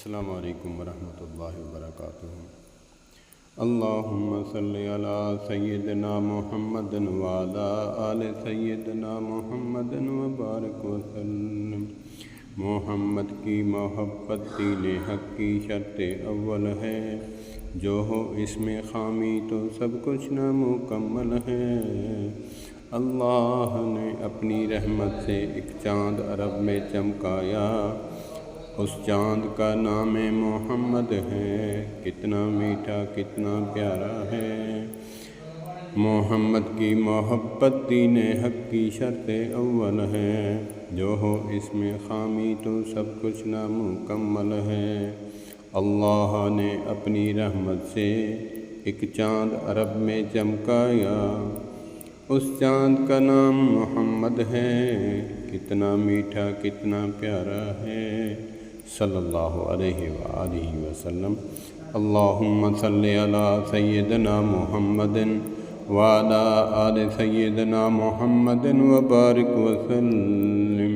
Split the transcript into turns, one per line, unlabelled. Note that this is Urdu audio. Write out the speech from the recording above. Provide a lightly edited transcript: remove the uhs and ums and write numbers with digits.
السلام علیکم ورحمۃ اللہ وبرکاتہ۔ اللہم صلی علی سیدنا محمد وعلی آل سیدنا محمد وبارک وسلم۔ محمد کی محبت دین حق کی شرط اول ہے، جو ہو اس میں خامی تو سب کچھ نامکمل ہے۔ اللہ نے اپنی رحمت سے ایک چاند عرب میں چمکایا، اس چاند کا نام محمد ہے۔ کتنا میٹھا کتنا پیارا ہے۔ محمد کی محبت دین حق کی شرط اول ہے، جو ہو اس میں خامی تو سب کچھ نامکمل ہے۔ اللہ نے اپنی رحمت سے ایک چاند عرب میں چمکایا، اس چاند کا نام محمد ہے۔ کتنا میٹھا کتنا پیارا ہے۔ صلی اللہ علیہ وآلہ وسلم۔ اللہم صلی علی سیدنا محمد وعلی آل سیدنا محمد وبارک وسلم۔